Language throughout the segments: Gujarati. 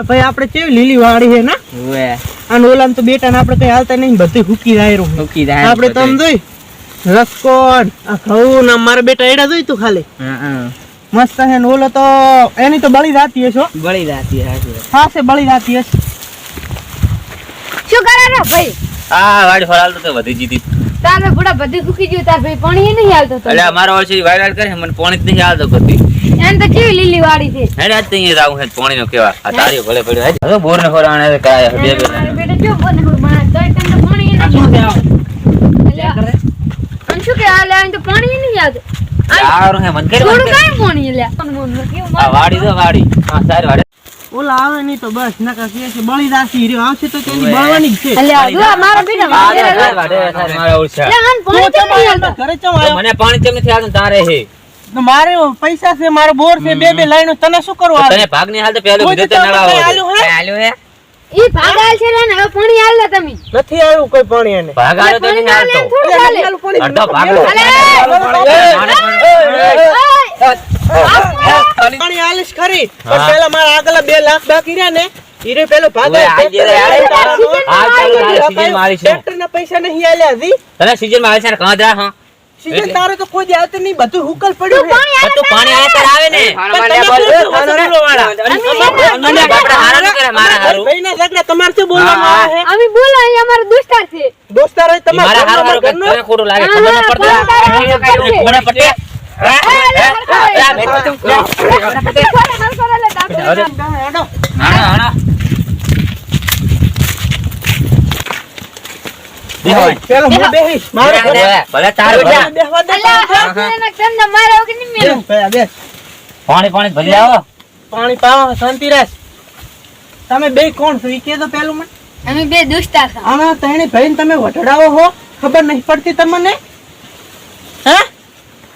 ભાઈ આપણે કેવી લીલી વાડી છે ને ઓએ અને ઓલામ તો બેટા ને આપણે કઈ હાલતા નહીં બધું હુકી જાય આપણે તો આમ જોઈ રસકોન આ ઘઉં ને મારા બેટા એડા જોઈ તું ખાલી મસ્ત છે ને ઓલો તો એની તો બળી જાતી હશે બળી જાતી હશે હા છે બળી જાતી હશે શું કરે રે ભાઈ આ વાડી ફળાલ તો વધી જીતી તારે બુડા બધી ફૂકી ગયું તાર ભાઈ પાણી નહીં હાલતો તો એટલે અમારો વર્ષે વાયરલ કરે મને પાણી જ નહીં હાલતો કરતી એને તો કેવી લીલી વાડી છે હેડે આજ તો અહીંયા જાવું છે પાણી નો કેવા આ તારી ભલે પડ્યો હે હવે બોર ને ફોરાણે કાય બે બે બેટા જો બને બના તો તમને પાણી નહીં એટલે અન શું કે આ લાઈન તો પાણી નહીં આવતો આરો હે મન કરે થોડું કાઈ પાણી લે કેવું આ વાડી તો વાડી હા સારી વાડી ઓલા આવે નહીં તો બસ નકા કે છે બળી જાતી રહ્યો આવશે તો તેની બળવાની જ છે એટલે આ મારા બેટા વાડે સારી મારા ઓળછા લે આન પાણી કેમ નહીં આવતો ઘરે ચમ આવ્યો મને પાણી કેમ નથી આવતું તારે હે મારે પૈસા છે મારો બોર છે બે બે લાઈનો તને શું કરવા તને ભાગ ની હાલ તો પેલો વિધે તે નળાવો હાલ્યો હે ઈ ભાગાલ છે ને હવે પાણી હાલ લે તમે નથી આવ્યું કોઈ પાણી એને ભાગ આલો તો નહીં હાલતો અડધો ભાગ પાણી આલીશ ખરી પણ પેલા મારા આગલા 2 લાખ બાકી રહ્યા ને ઈરે પેલો ભાગ ટ્રેક્ટર ના પૈસા નહીં આલ્યા જી તને સીઝન માં આવે છે ને કાંદરા હા સીઝન તારે તો કોઈ આવતું નહીં બધું હુકલ પડ્યું છે તો પાણી આવે ત્યારે આવે ને ભાઈના ઝઘડા તમારે શું બોલવાનું આવે છે અમે બોલા અહીંયા અમારો દોસ્તાર છે દોસ્તાર હોય તમારા મારા હારું ખોટું લાગે ખબર ન પડતી ખબર ન પડતી પેલો હું બેહીશ મારે ભલે તાર બેહવા દે મારા વગર નહીં મેલો બેસ પાણી પાણી ભરી આવો પાણી પાવો શાંતિ રાખ તમે બે કોણ છો ઈ કે તો પેલું મને અમે બે દોસ્તાર છે આમાં તણે ભાઈને તમે વઢડાવો હો ખબર નહીં પડતી તમને હે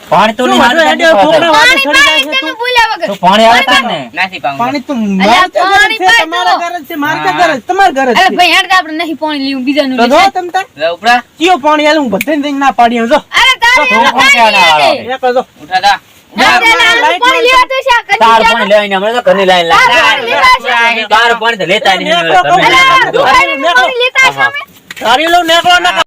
પાણી તો નહીં હેડે છોકરા વાળે પાણી ચડી જાય પાણી છે તમે બોલ્યા વગર તો પાણી આવે તાર ને નથી પાણી તો અલ્યા, પાણી પાય તમારા ઘર છે મારા ઘર છે તમારા ઘર અરે છે ભાઈ હેડ આપણે નહીં પાણી લેવું બીજાનું તો જો લેશે. તમ તાર લે ઉપરા કયો પાણી આલું બધાને દઈને ના પાડી જો અરે તારે તો એનું કોણ પાણી કહેવાના લે. વાળો? એક જો ઉઠા દા તારે આનું પાણી લેવા તો શા કરી તાર જા. પાણી લઈને હમણાં તો ઘરની લાઈન તાર પાણી લેતા છે. તાર પાણી તો લેતા નહીં અરે, તમે અરે, લાઈન પાણી લેતા છે અમે. તારી લો નેકળો ના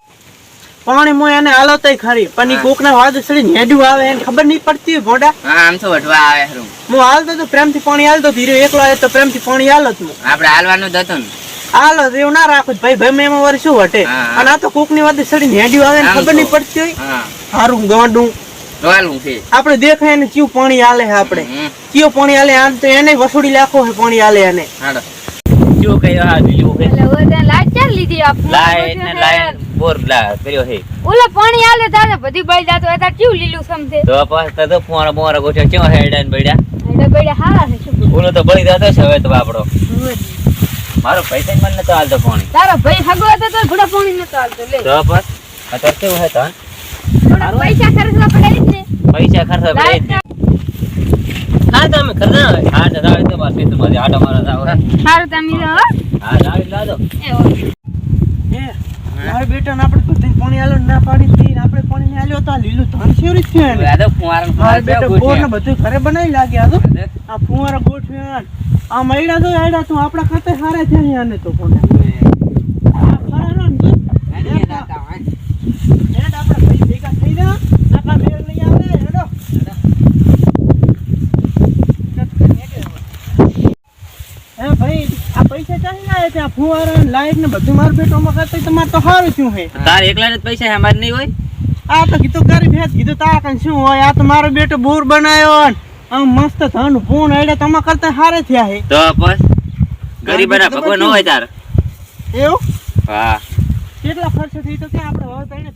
પાણી મો એને આલો તઈ ખરી પણ ઈ કોકના વાદ સડી હેડું આવે એને ખબર નહીં પડતી હોય ભોડા હા આમ તો વટવા આવે હરું હું હાલતો તો પ્રેમથી પાણી હાલતો ધીરે એકલો આવે તો પ્રેમથી પાણી હાલત હું આપણે હાલવાનું જ હતું ને હાલો એવું ના રાખો ભાઈ ભાઈ એમાં વાર શું વટે હા. અને આ તો કોકની વાદ સડી હેડું આવે એને આમ ખબર તો. નહીં પડતી હોય હા હારું ગાંડું રોવાનું છે આપણે દેખાય ને કયું પાણી હાલે છે આપણે કયું પાણી હાલે આમ તો એને વસૂડી લાખો છે પાણી હાલે એને હાલો જો કયો હા બીજું કે એટલે ઓય ત્યાં લાઈટ ચાલ લીધી આ ફોન લાઈન ને પછી લાઈન બોર લા કર્યો હે ઓલો પાણી આલે તારે બધી બળી જાતો હતા કેવું લીલું સમજે તો પાસ તો ફોન મોર ગોઠ્યો કેવો હેડન બળ્યા એટલે બળે હારા છે શું ઓલો તો બળી જતો છે હવે તો આપણો મારો પૈસા જ મને નતો હાલતો પાણી તારો ભાઈ હગો હતો તો ઘોડા પાણી નતો હાલતો લે તો પાસ અત્યારે કેવું હે તન થોડા પૈસા ખર્ચવા પડે જ ને પૈસા ખર્ચવા પડે જ ને. હા તમે ખરા હા તો દાડી તો બસ તો મારી આટો મારો જાવ હે સારું તમે હો હા દાડી લાદો એ હોય. એ મારા બેટાને આપણે બધાને પાણી હાલો ના પાડી હતી ને આપણે પાણી ને હાલ્યો તો આ લીલું ધન શેરી થયું એને આ તો ફુવારા મારા બેટા બોર ને બધું ઘરે બનાવી લાગ્યા તો આ ફુવારા ગોઠવ્યા આ મૈડા તો આયડા તું આપણા ખાતે હારે થયા આને તો કોને આ ખરા ના ને હેડ આપણા ભાઈ ભેગા થઈ જા નાકા મેળ લઈ આવે હેડો હે ભાઈ આ પૈસા ચાલી લાયા છે આ ફુવારા ને લાઈટ ને બધું મારા બેટોમાં કરતા તમારે તો સારું થયું હે તાર એકલા જ પૈસા હે અમાર નહીં હોય આ તો કીધું કરી ભેજ કીધું તારા કન શું હોય આ તો મારો બેટો બોર બનાવ્યો ને આમ મસ્ત ધન ફોન આડે તમા કરતા હારે થયા હે તો બસ ગરીબના ભગવાન ન હોય તાર એવું હા કેટલા ખર્ચ થઈ તો કે આપણે હવે તઈને